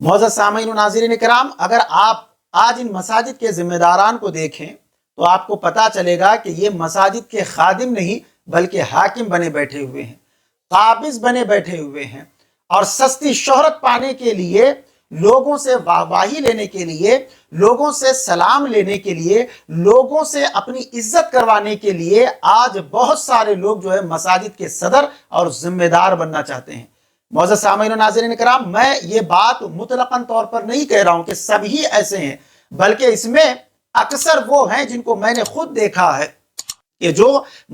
मोअज़्ज़ज़ सामीन व नाज़रीन किराम, अगर आप आज इन मसाजिद के ज़िम्मेदारान को देखें तो आपको पता चलेगा कि ये मसाजिद के खादिम नहीं बल्कि हाकिम बने बैठे हुए हैं, काबिज बने बैठे हुए हैं, और सस्ती शोहरत पाने के लिए, लोगों से वाहवाही लेने के लिए, लोगों से सलाम लेने के लिए, लोगों से अपनी इज्जत करवाने के लिए आज बहुत सारे लोग जो है मसाजिद के सदर और जिम्मेदार बनना चाहते हैं। मोअज़्ज़ज़ सामीन व नाज़रीन किराम, मैं ये बात मुतलक़न तौर पर नहीं कह रहा हूं कि सभी ऐसे हैं, बल्कि इसमें अक्सर वो हैं जिनको मैंने खुद देखा है कि जो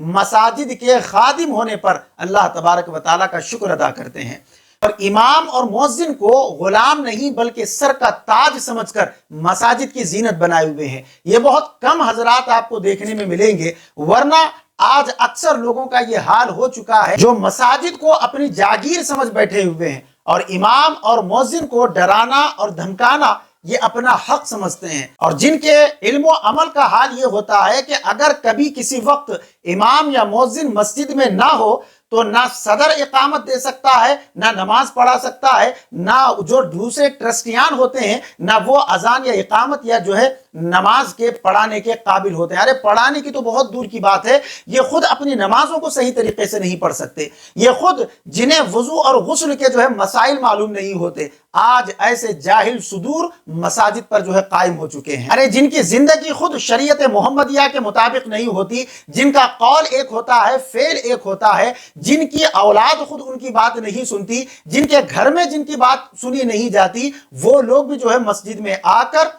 मसाजिद के खादिम होने पर अल्लाह तबारक व तआला का शुक्र अदा करते हैं और इमाम और मुअज्जिन को गुलाम नहीं बल्कि सर का ताज समझकर मसाजिद की जीनत बनाए हुए हैं। ये बहुत कम हजरात आपको देखने में मिलेंगे, वरना आज अक्सर लोगों का ये हाल हो चुका है जो मसाजिद को अपनी जागीर समझ बैठे हुए हैं और इमाम और मुअज्जिन को डराना और धमकाना ये अपना हक समझते हैं। और जिनके इल्म व अमल का हाल ये होता है कि अगर कभी किसी वक्त इमाम या मुअज्जिन मस्जिद में ना हो तो ना सदर इकामत दे सकता है, ना नमाज पढ़ा सकता है, ना जो दूसरे ट्रस्टियान होते हैं ना वो अजान या इकामत या जो है नमाज के पढ़ाने के काबिल होते हैं। अरे पढ़ाने की तो बहुत दूर की बात है, ये खुद अपनी नमाजों को सही तरीके से नहीं पढ़ सकते। ये खुद जिन्हें वुजू और गुस्ल के जो है मसाइल मालूम नहीं होते, आज ऐसे जाहिल सुदूर मसाजिद पर जो है कायम हो चुके हैं। अरे जिनकी जिंदगी खुद शरीयत मोहम्मदिया के मुताबिक नहीं होती, जिनका कौल एक होता है फेल एक होता है, जिनकी औलाद खुद उनकी बात नहीं सुनती, जिनके घर में जिनकी बात सुनी नहीं जाती, वो लोग भी जो है मस्जिद में आकर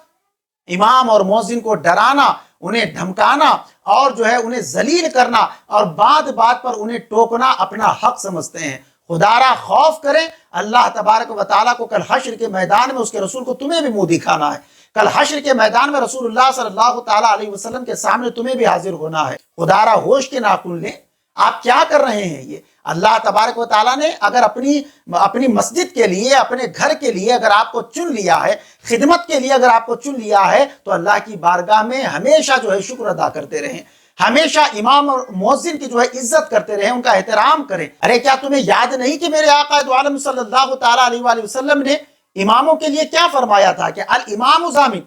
इमाम और मुअज्जिन को डराना, उन्हें धमकाना और जो है उन्हें जलील करना और बात बात पर उन्हें टोकना अपना हक समझते हैं। खुदारा खौफ करें अल्लाह तबारक व तआला को, कल हश्र के मैदान में उसके रसूल को तुम्हें भी मुंह दिखाना है। कल हश्र के मैदान में रसूलुल्लाह सल्लल्लाहु तआला अलैहि वसल्लम के सामने तुम्हें भी हाजिर होना है। खुदारा होश के नाखून लें, आप क्या कर रहे हैं? ये अल्लाह तबारक व तआला ने अगर अपनी मस्जिद के लिए, अपने घर के लिए अगर आपको चुन लिया है, खिदमत के लिए अगर आपको चुन लिया है, तो अल्लाह की बारगाह में हमेशा जो है शुक्र अदा करते रहें, हमेशा इमाम और मुअज्जिन की जो है इज्जत करते रहें, उनका एहतराम करें। अरे क्या तुम्हें याद नहीं कि मेरे आका दो आलम सल्लल्लाहु तआला अलैहि वसल्लम ने इमामों के लिए क्या फरमाया था कि अल इमाम ज़ामिन,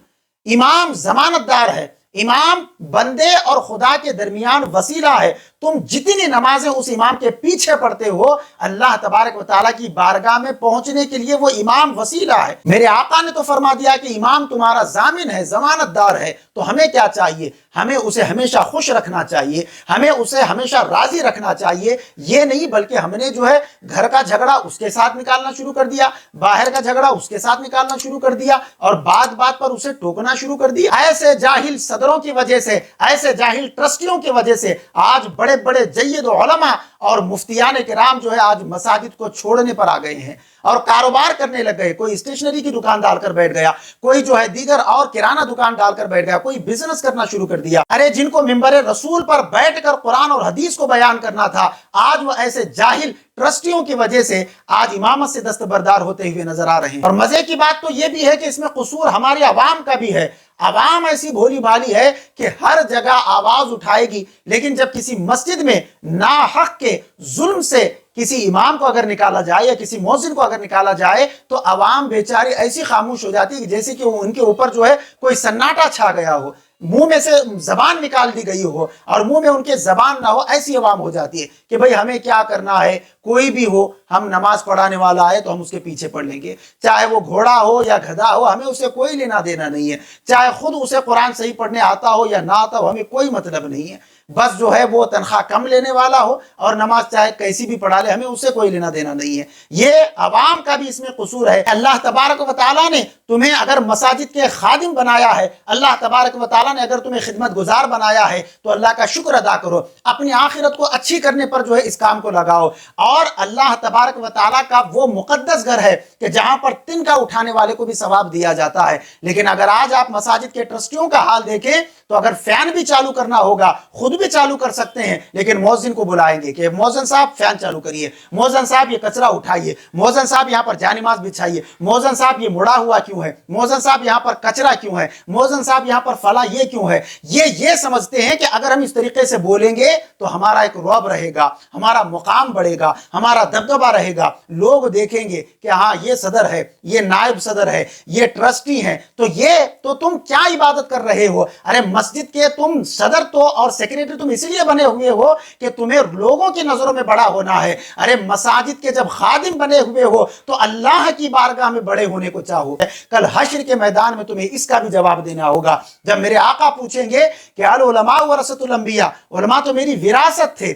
इमाम जमानतदार है, इमाम बंदे और खुदा के दरमियान वसीला है। तुम जितनी नमाजें उस इमाम के पीछे पढ़ते हो, अल्लाह तबारक व तआला की बारगाह में पहुंचने के लिए वो इमाम वसीला है। मेरे आका ने तो फरमा दिया कि इमाम तुम्हारा जामिन है, जमानतदार है। तो हमें क्या चाहिए? हमें उसे हमेशा खुश रखना चाहिए, हमें उसे हमेशा राजी रखना चाहिए। ये नहीं बल्कि हमने जो है घर का झगड़ा उसके साथ निकालना शुरू कर दिया, बाहर का झगड़ा उसके साथ निकालना शुरू कर दिया और बात बात पर उसे टोकना शुरू कर दिया। ऐसे जाहिल सदरों की वजह से, ऐसे जाहिल ट्रस्टियों की वजह से आज बड़े बड़े जय्यद उलमा और मुफ्तियान किराम जो है आज मसाजिद को छोड़ने पर आ गए हैं और कारोबार करने लग गए। कोई स्टेशनरी की दुकान डालकर बैठ गया, कोई जो है दीगर और किराना दुकान डालकर बैठ गया, कोई बिजनेस करना शुरू कर दिया। अरे जिनको मिंबर रसूल पर बैठकर कुरान और हदीस को बयान करना था, आज वो ऐसे जाहिल ट्रस्टियों की वजह से आज इमामत से दस्तबरदार होते हुए नजर आ रहे हैं। और मजे की बात तो ये भी है कि इसमें कसूर हमारी आवाम का भी है। आवाम ऐसी भोली भाली है कि हर जगह आवाज उठाएगी, लेकिन जब किसी मस्जिद में नाहक के जुल्म से किसी इमाम को अगर निकाला जाए या किसी मुअज्जिन को अगर निकाला जाए तो अवाम बेचारी ऐसी खामोश हो जाती है जैसे कि उनके ऊपर जो है कोई सन्नाटा छा गया हो, मुंह में से जबान निकाल दी गई हो और मुंह में उनके जबान ना हो, ऐसी अवाम हो जाती है कि भाई हमें क्या करना है, कोई भी हो, हम नमाज पढ़ाने वाला है तो हम उसके पीछे पढ़ लेंगे, चाहे वो घोड़ा हो या गधा हो, हमें उसे कोई लेना देना नहीं है, चाहे खुद उसे कुरान सही पढ़ने आता हो या ना आता हो, हमें कोई मतलब नहीं है। बस जो है वो तनख्वाह कम लेने वाला हो और नमाज चाहे कैसी भी पढ़ा ले, हमें उससे कोई लेना देना नहीं है। ये अवाम का भी इसमें कसूर है। अल्लाह तबारक व तआला ने तुम्हें अगर मसाजिद के खादिम बनाया है, अल्लाह तबारक व तआला ने अगर तुम्हें खिदमत गुजार बनाया है तो अल्लाह का शुक्र अदा करो, अपनी आखिरत को अच्छी करने पर जो है इस काम को लगाओ। और अल्लाह तबारक व तआला का वो मुकद्दस घर है कि जहां पर तिनका उठाने वाले को भी सवाब दिया जाता है। लेकिन अगर आज आप मसाजिद के ट्रस्टियों का हाल देखें तो अगर फैन भी चालू करना होगा, खुद भी चालू कर सकते हैं, लेकिन मौजिन को बुलाएंगे कि मौजिन साहब फैन चालू करिए, मौजिन साहब ये कचरा उठाइए, मौजिन साहब यहाँ पर जानिमाज बिछाइए, मौजिन साहब ये मुड़ा हुआ क्यों है, मौजिन साहब यहाँ पर कचरा क्यों है, मौजिन साहब यहाँ पर फला ये क्यों है। ये समझते हैं कि अगर हम इस तरीके से बोलेंगे तो हमारा एक रौब रहेगा, हमारा मुकाम बढ़ेगा, हमारा दबदबा रहेगा, लोग देखेंगे कि हाँ ये सदर है, ये नायब सदर है, ये ट्रस्टी है, तो तुम क्या इबादत कर रहे हो। अरे मस्जिद के तुम सदर तो और सेक्रेटरी तुम इसीलिए बने हुए हो कि तुम्हें लोगों की नजरों में बड़ा होना है। अरे मसाजिद के जब खादिम बने हुए हो तो अल्लाह की बारगाह में बड़े होने को चाहो। कल हश्र के मैदान में तुम्हें इसका भी जवाब देना होगा। जब मेरे आका पूछेंगे कि अल उलमा वरसतुल अंबिया, उलमा तो मेरी विरासत थे,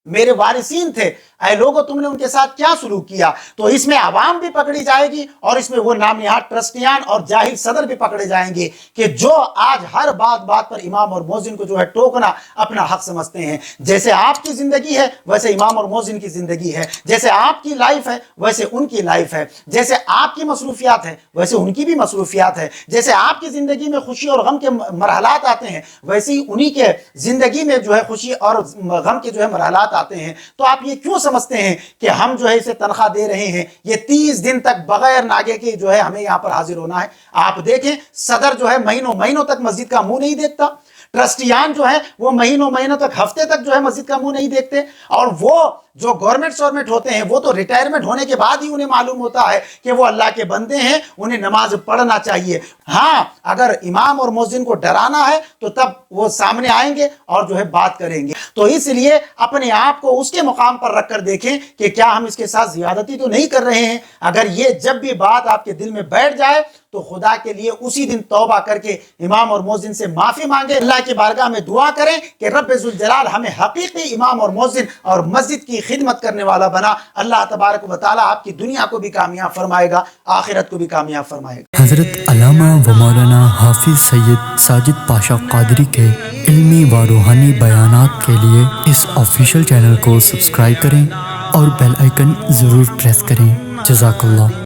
मेरे वारिसीन थे, ऐ लोगों तुमने उनके साथ क्या सुलूक किया। तो इसमें आवाम भी पकड़ी जाएगी और इसमें वो नामनिहाद ट्रस्टियान और जाहिल सदर भी पकड़े जाएंगे कि जो आज हर बात पर इमाम और मौजिन को जो है टोकना अपना हक समझते हैं। जैसे आपकी जिंदगी है वैसे इमाम और मौजिन की जिंदगी है, जैसे आपकी लाइफ है वैसे उनकी लाइफ है, जैसे आपकी मसरूफियात है वैसे उनकी भी मसरूफियात है, जैसे आपकी जिंदगी में खुशी और गम के मरहलात आते हैं वैसे ही उन्हीं के जिंदगी में जो है खुशी और गम के जो है मरहलात आते हैं। तो आप ये क्यों समझते हैं कि हम जो है इसे तनख्वाह दे रहे हैं, ये 30 दिन तक बगैर नागे के जो है हमें यहां पर हाजिर होना है। आप देखें सदर जो है महीनों महीनों तक मस्जिद का मुंह नहीं देखता, ट्रस्टियान जो है वो महीनों महीनों तक हफ्ते तक जो है मस्जिद का मुंह नहीं देखते, और वो जो गवर्नमेंट होते हैं वो तो रिटायरमेंट होने के बाद ही उन्हें मालूम होता है कि वो अल्लाह के बंदे हैं, उन्हें नमाज पढ़ना चाहिए। हाँ, अगर इमाम और मुअज्जिन को डराना है तो तब वो सामने आएंगे और जो है बात करेंगे। तो इसलिए अपने आप को उसके मुकाम पर रखकर देखें कि क्या हम इसके साथ ज्यादती तो नहीं कर रहे हैं। अगर ये जब भी बात आपके दिल में बैठ जाए तो खुदा के लिए उसी दिन तौबा करके इमाम और मुअज्जिन से माफी मांगे, अल्लाह की बारगाह में दुआ करें कि रब्बे ज़ुल जलाल हमें हकीकी इमाम और मुअज्जिन और मस्जिद की खिदमत करने वाला बना। अल्लाह तबारक व तआला आपकी दुनिया को भी कामयाब फरमाएगा, आखिरत को भी कामयाब फरमाएगा। हज़रत अल्लामा व मौलाना हाफिज सैयद साजिद पाशा क़ादरी के इल्मी व रूहानी बयानात के लिए इस ऑफिशियल चैनल को सब्सक्राइब करें और बेल आइकन ज़रूर प्रेस करें। जज़ाकल्लाह।